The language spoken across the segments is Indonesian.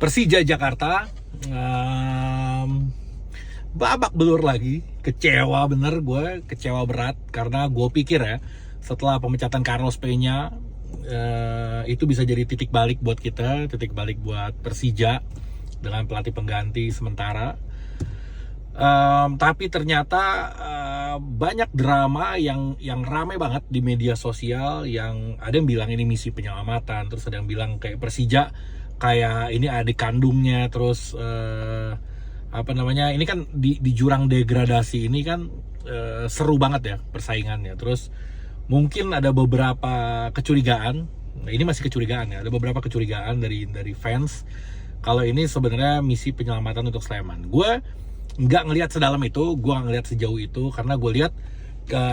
Persija Jakarta babak belur lagi. Kecewa bener, gue kecewa berat karena gue pikir ya setelah pemecatan Carlos Peña itu bisa jadi titik balik buat kita, titik balik buat Persija dengan pelatih pengganti sementara. Tapi ternyata banyak drama yang ramai banget di media sosial, yang ada yang bilang ini misi penyelamatan, terus ada yang bilang kayak Persija kayak ini adik kandungnya, terus ini kan di jurang degradasi ini kan seru banget ya persaingannya. Terus mungkin ada beberapa kecurigaan, ini masih kecurigaan ya, ada beberapa kecurigaan dari fans kalau ini sebenarnya misi penyelamatan untuk Sleman. Gue nggak ngelihat sedalam itu, gue nggak ngelihat sejauh itu, karena gue lihat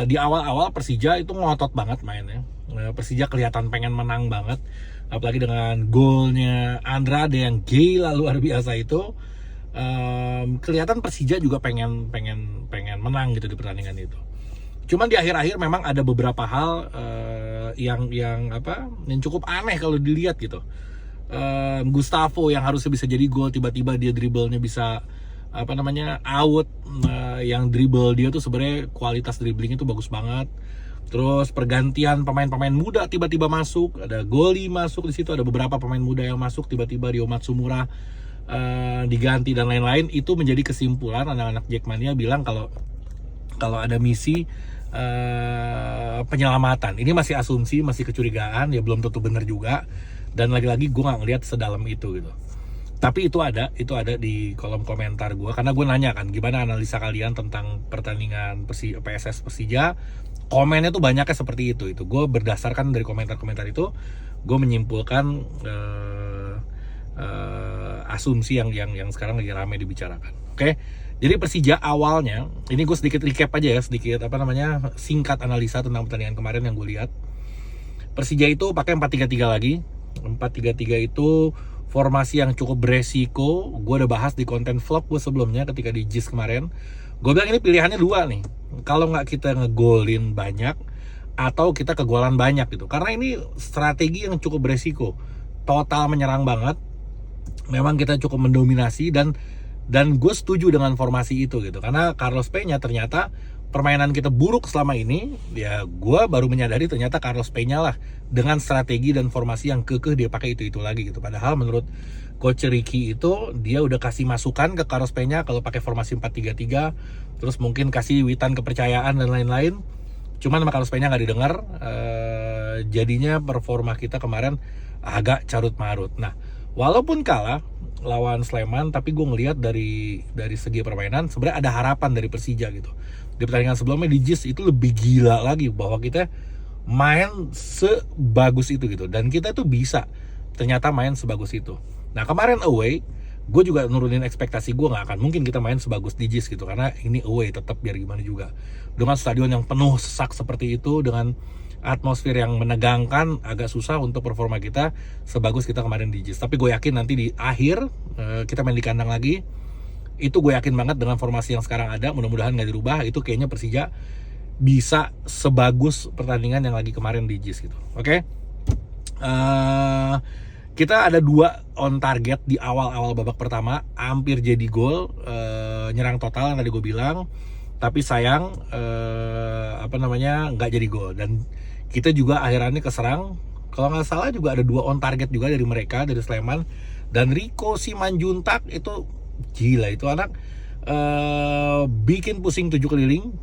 di awal-awal Persija itu ngotot banget mainnya. Persija kelihatan pengen menang banget, apalagi dengan golnya Andrade yang gila luar biasa itu. Kelihatan Persija juga pengen menang gitu di pertandingan itu. Cuman di akhir-akhir memang ada beberapa hal yang cukup aneh kalau dilihat gitu. Gustavo yang harusnya bisa jadi gol, tiba-tiba dia dribblenya bisa out. Yang dribble dia tuh sebenarnya kualitas dribblingnya tuh bagus banget. Terus pergantian pemain-pemain muda tiba-tiba masuk, ada Goli masuk di situ, ada beberapa pemain muda yang masuk tiba-tiba, Rio Matsumura diganti dan lain-lain. Itu menjadi kesimpulan anak-anak Jackmania bilang kalau ada misi penyelamatan. Ini masih asumsi, masih kecurigaan, ya belum tentu benar juga. Dan lagi-lagi gue nggak ngelihat sedalam itu gitu. Tapi itu ada di kolom komentar gue, karena gue nanya kan gimana analisa kalian tentang pertandingan PSS Persija. Komennya tuh banyaknya seperti itu. Gue berdasarkan dari komentar-komentar itu, gue menyimpulkan asumsi yang sekarang lagi ramai dibicarakan. Oke. Jadi Persija awalnya, ini gue sedikit recap aja ya, singkat analisa tentang pertandingan kemarin yang gue lihat. Persija itu pakai 4-3-3 lagi. 4-3-3 itu formasi yang cukup beresiko. Gue udah bahas di konten vlog gue sebelumnya ketika di JIS kemarin. Gue bilang ini pilihannya dua nih. Kalau nggak kita ngegolin banyak, atau kita kegolan banyak gitu. Karena ini strategi yang cukup beresiko. Total menyerang banget. Memang kita cukup mendominasi dan gue setuju dengan formasi itu gitu. Karena Carlos Peña ternyata permainan kita buruk selama ini. Ya gue baru menyadari ternyata Carlos Peña lah dengan strategi dan formasi yang kekeh dia pakai itu lagi gitu. Padahal menurut Coach Ricky itu dia udah kasih masukan ke Carlos Peña kalau pakai formasi 4-3-3, terus mungkin kasih witan kepercayaan dan lain-lain. Cuman sama Carlos Peña nggak didengar. Jadinya performa kita kemarin agak carut marut. Nah, walaupun kalah lawan Sleman, tapi gue ngelihat dari segi permainan sebenarnya ada harapan dari Persija gitu. Di pertandingan sebelumnya di JIS itu lebih gila lagi bahwa kita main sebagus itu gitu, dan kita tuh bisa ternyata main sebagus itu. Nah kemarin away, gue juga nurunin ekspektasi gue, nggak akan mungkin kita main sebagus di JIS gitu, karena ini away tetap biar gimana juga dengan stadion yang penuh sesak seperti itu, dengan atmosfer yang menegangkan, agak susah untuk performa kita sebagus kita kemarin di JIS. Tapi gue yakin nanti di akhir kita main di kandang lagi, itu gue yakin banget dengan formasi yang sekarang ada, mudah-mudahan nggak dirubah, itu kayaknya Persija bisa sebagus pertandingan yang lagi kemarin di JIS gitu. Oke. Kita ada 2 on target di awal babak pertama, hampir jadi gol, nyerang total yang tadi gue bilang, tapi sayang nggak jadi gol. Dan kita juga akhirannya keserang. Kalau nggak salah juga ada 2 on target juga dari mereka, dari Sleman. Dan Rico Simanjuntak itu gila, itu anak bikin pusing 7 keliling.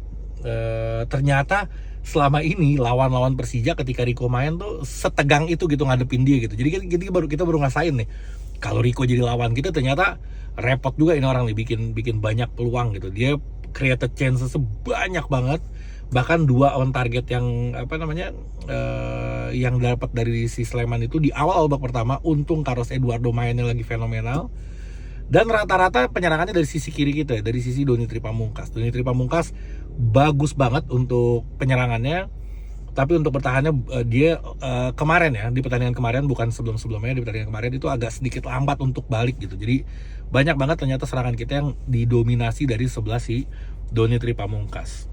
Ternyata selama ini lawan Persija ketika Rico main tuh setegang itu gitu ngadepin dia gitu. Jadi kita baru ngasain nih, kalau Rico jadi lawan kita ternyata repot juga ini orang nih, bikin banyak peluang gitu. Dia created chances sebanyak banget, bahkan 2 on target yang yang dapat dari si Sleman itu di awal babak pertama. Untung Carlos Eduardo mainnya lagi fenomenal. Dan rata-rata penyerangannya dari sisi kiri kita, dari sisi Doni Tripamungkas. Doni Tripamungkas bagus banget untuk penyerangannya, tapi untuk bertahannya dia kemarin ya, di pertandingan kemarin, bukan sebelum-sebelumnya, di pertandingan kemarin itu agak sedikit lambat untuk balik gitu. Jadi banyak banget ternyata serangan kita yang didominasi dari sebelah si Doni Tripamungkas.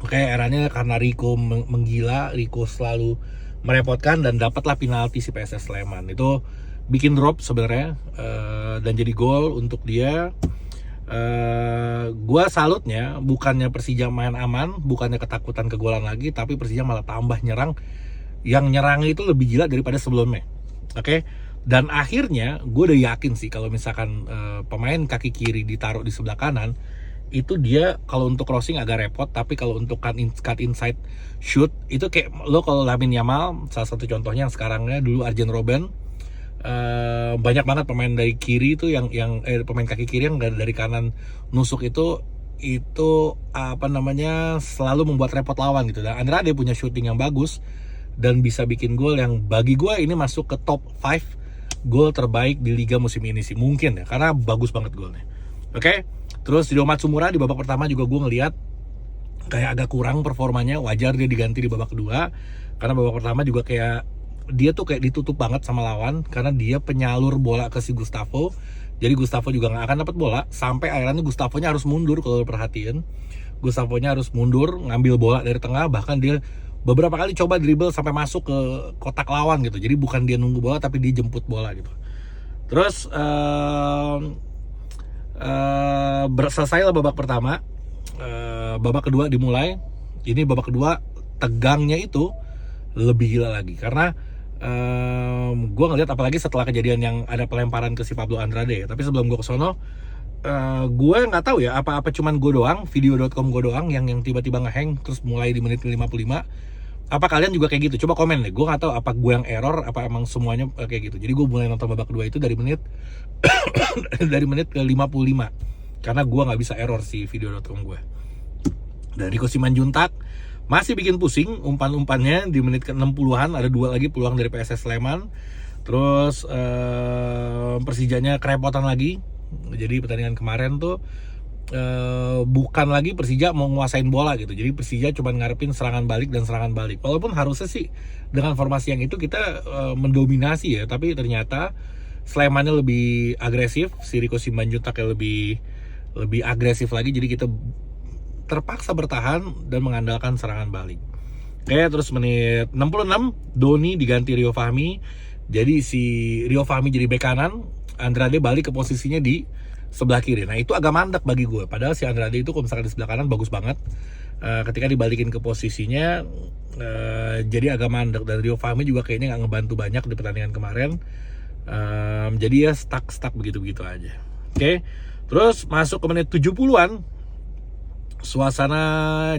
Oke, eranya karena Rico menggila, Rico selalu merepotkan, dan dapatlah penalti si PSS Sleman. Itu bikin drop sebenarnya, dan jadi gol untuk dia. Gua salutnya bukannya Persija main aman, bukannya ketakutan kegolan lagi, tapi Persija malah tambah nyerang. Yang nyerangnya itu lebih gila daripada sebelumnya. Oke. Dan akhirnya gue udah yakin sih kalau misalkan pemain kaki kiri ditaruh di sebelah kanan, itu dia kalau untuk crossing agak repot, tapi kalau untuk cut inside shoot itu kayak lo kalau Lamine Yamal, salah satu contohnya yang sekarangnya, dulu Arjen Robben, banyak banget pemain dari kiri itu yang pemain kaki kiri yang dari kanan nusuk itu apa namanya, selalu membuat repot lawan gitu. Dan Andrade punya shooting yang bagus dan bisa bikin gol yang bagi gue ini masuk ke top 5 gol terbaik di liga musim ini sih, mungkin ya, karena bagus banget golnya. Oke. Terus Ryo Matsumura di babak pertama juga gue ngeliat kayak agak kurang performanya, wajar dia diganti di babak kedua, karena babak pertama juga kayak dia tuh kayak ditutup banget sama lawan karena dia penyalur bola ke si Gustavo. Jadi Gustavo juga nggak akan dapat bola, sampai akhirnya Gustavonya harus mundur. Kalau perhatiin, Gustavonya harus mundur ngambil bola dari tengah, bahkan dia beberapa kali coba dribble sampai masuk ke kotak lawan gitu. Jadi bukan dia nunggu bola tapi dia jemput bola gitu. Terus selesailah babak pertama. Babak kedua dimulai. Ini babak kedua tegangnya itu lebih gila lagi karena gue ngeliat apalagi setelah kejadian yang ada pelemparan ke si Pablo Andrade ya. Tapi sebelum gue kesono, gue nggak tahu ya apa cuman gue doang, video.com gue doang yang tiba-tiba ngehang terus mulai di menit 55. Apa kalian juga kayak gitu? Coba komen deh. Gue nggak tahu apa gue yang error, apa emang semuanya kayak gitu. Jadi gue mulai nonton babak kedua itu dari menit dari menit ke 55 karena gue nggak bisa error si video.com gue. Dari Rico Simanjuntak masih bikin pusing umpan-umpannya di menit ke-60-an, ada 2 lagi peluang dari PSS Sleman. Terus Persijanya kerepotan lagi. Jadi pertandingan kemarin tuh bukan lagi Persija mau nguasain bola gitu. Jadi Persija cuma ngarepin serangan balik dan serangan balik. Walaupun harusnya sih dengan formasi yang itu kita mendominasi ya, tapi ternyata Slemannya lebih agresif, si Rico Simanjuntaknya lebih agresif lagi. Jadi kita terpaksa bertahan dan mengandalkan serangan balik. Oke, terus menit 66 Doni diganti Rio Fahmi. Jadi si Rio Fahmi jadi bek kanan, Andrade balik ke posisinya di sebelah kiri. Nah itu agak mandek bagi gue. Padahal si Andrade itu kalau misalkan di sebelah kanan bagus banget. Ketika dibalikin ke posisinya jadi agak mandek. Dan Rio Fahmi juga kayaknya nggak ngebantu banyak di pertandingan kemarin. Jadi ya stuck begitu-begitu aja. Oke, terus masuk ke menit 70-an. Suasana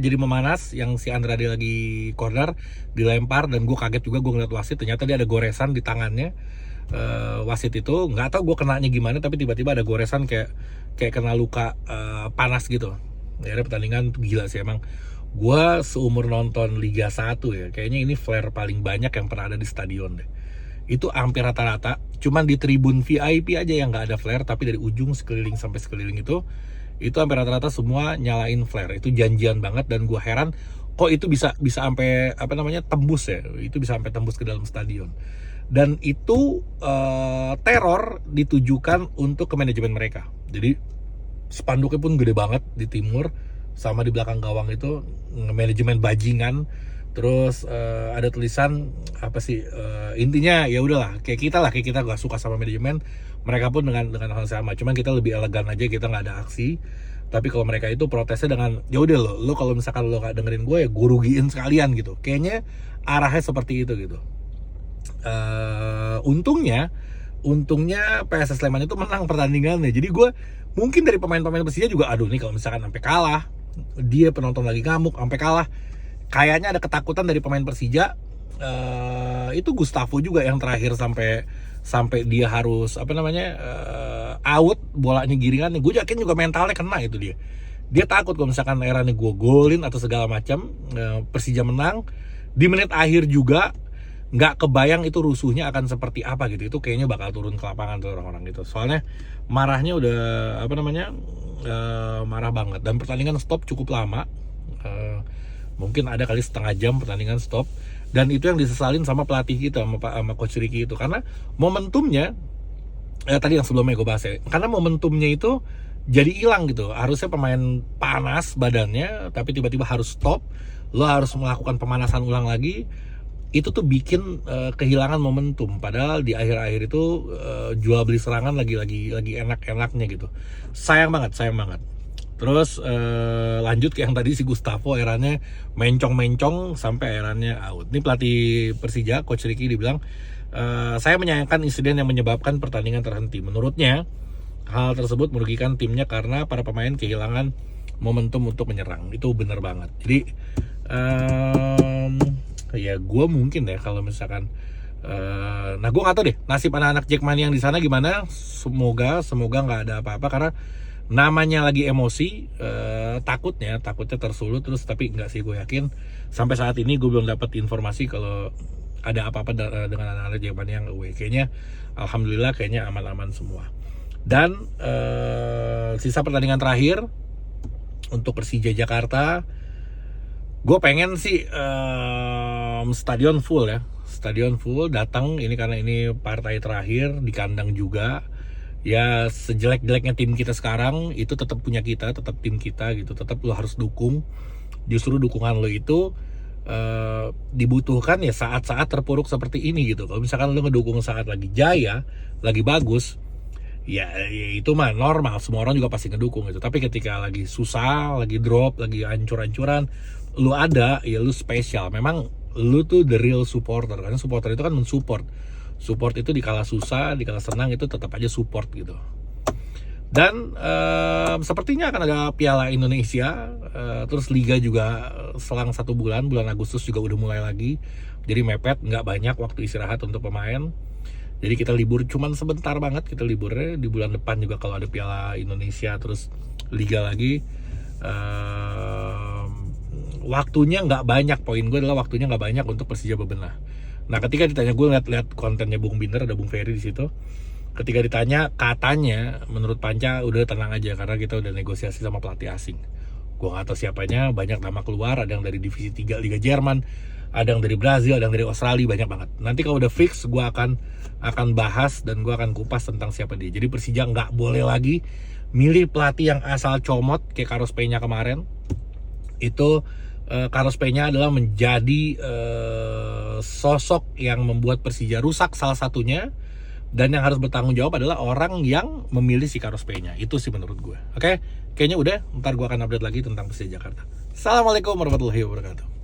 jadi memanas, yang si Andrade lagi corner dilempar dan gue kaget juga, gue ngeliat wasit, ternyata dia ada goresan di tangannya. Wasit itu nggak tahu gue kenanya gimana, tapi tiba-tiba ada goresan kayak kena luka panas gitu. Akhirnya pertandingan gila sih emang. Gue seumur nonton Liga 1 ya, kayaknya ini flare paling banyak yang pernah ada di stadion deh. Itu hampir rata-rata, cuman di tribun VIP aja yang nggak ada flare, tapi dari ujung sekeliling sampai sekeliling itu hampir rata-rata semua nyalain flare. Itu janjian banget dan gue heran kok itu bisa sampai apa namanya tembus ya. Itu bisa sampai tembus ke dalam stadion. Dan itu teror ditujukan untuk ke manajemen mereka. Jadi spanduknya pun gede banget di timur, sama di belakang gawang itu manajemen bajingan. Terus ada tulisan apa sih, intinya ya udahlah kayak kita gak suka sama manajemen. Mereka pun dengan hal sama, cuman kita lebih elegan aja, kita nggak ada aksi. Tapi kalau mereka itu protesnya dengan ya udah lo kalau misalkan lo nggak dengerin gue ya gue rugiin sekalian gitu. Kayaknya arahnya seperti itu gitu. Untungnya PSS Sleman itu menang pertandingannya. Jadi gue mungkin dari pemain-pemain Persija juga aduh nih kalau misalkan sampai kalah, dia penonton lagi ngamuk sampai kalah. Kayaknya ada ketakutan dari pemain Persija. Itu Gustavo juga yang terakhir sampai dia harus apa namanya out bolanya giringan. Gue yakin juga mentalnya kena itu dia takut kalau misalkan era nih gue golin atau segala macam. Persija menang di menit akhir juga nggak kebayang itu rusuhnya akan seperti apa gitu. Itu kayaknya bakal turun ke lapangan tuh orang-orang gitu, soalnya marahnya udah apa namanya marah banget. Dan pertandingan stop cukup lama, mungkin ada kali setengah jam pertandingan stop. Dan itu yang disesalin sama pelatih kita, sama Coach Ricky itu, karena momentumnya tadi yang sebelumnya gue bahas ya, karena momentumnya itu jadi hilang gitu. Harusnya pemain panas badannya, tapi tiba-tiba harus stop, lo harus melakukan pemanasan ulang lagi. itu tuh bikin kehilangan momentum. Padahal di akhir-akhir itu jual beli serangan lagi enak-enaknya gitu. Sayang banget. Terus lanjut ke yang tadi si Gustavo, eranya mencong-mencong sampai eranya out. Ini pelatih Persija, Coach Ricky, dibilang saya menyayangkan insiden yang menyebabkan pertandingan terhenti. Menurutnya hal tersebut merugikan timnya karena para pemain kehilangan momentum untuk menyerang. Itu benar banget. Jadi ya gue mungkin deh kalau misalkan nah gue nggak tahu deh nasib anak-anak Jackmania yang di sana gimana. Semoga nggak ada apa-apa, karena namanya lagi emosi, takutnya tersulut terus. Tapi nggak sih, gue yakin sampai saat ini gue belum dapat informasi kalau ada apa-apa dengan anak-anak Jackmania yang away. Kayaknya alhamdulillah kayaknya aman-aman semua. Dan sisa pertandingan terakhir untuk Persija Jakarta, gue pengen sih stadion full datang ini, karena ini partai terakhir di kandang juga. Ya sejelek-jeleknya tim kita sekarang, itu tetap punya kita, tetap tim kita gitu, tetap lo harus dukung. Justru dukungan lo itu dibutuhkan ya saat-saat terpuruk seperti ini gitu. Kalau misalkan lo ngedukung saat lagi jaya, lagi bagus, ya itu mah normal, semua orang juga pasti ngedukung gitu. Tapi ketika lagi susah, lagi drop, lagi hancur-hancuran, lu ada, ya lu spesial. Memang lu tuh the real supporter, karena supporter itu kan mensupport. Support itu dikala susah, dikala senang, itu tetap aja support gitu. Dan sepertinya akan ada Piala Indonesia, terus Liga juga selang 1 bulan Agustus juga udah mulai lagi. Jadi mepet, nggak banyak waktu istirahat untuk pemain. Jadi kita libur cuman sebentar banget, kita liburnya di bulan depan juga kalau ada Piala Indonesia terus Liga lagi. Waktunya nggak banyak, poin gue adalah waktunya nggak banyak untuk Persija bebenah. Nah ketika ditanya, gue lihat kontennya Bung Binder, ada Bung Ferry di situ. Ketika ditanya, katanya menurut Panca udah tenang aja karena kita udah negosiasi sama pelatih asing. Gue nggak tahu siapanya, banyak nama keluar, ada yang dari divisi 3 Liga Jerman, ada yang dari Brazil, ada yang dari Australia, banyak banget. Nanti kalau udah fix, gue akan bahas dan gue akan kupas tentang siapa dia. Jadi Persija nggak boleh lagi milih pelatih yang asal comot kayak Carlos Peña kemarin. Itu Carlos Peña adalah menjadi sosok yang membuat Persija rusak salah satunya, dan yang harus bertanggung jawab adalah orang yang memilih si Carlos Peña. Itu sih menurut gue. Oke, kayaknya udah. Ntar gue akan update lagi tentang Persija Jakarta. Assalamualaikum warahmatullahi wabarakatuh.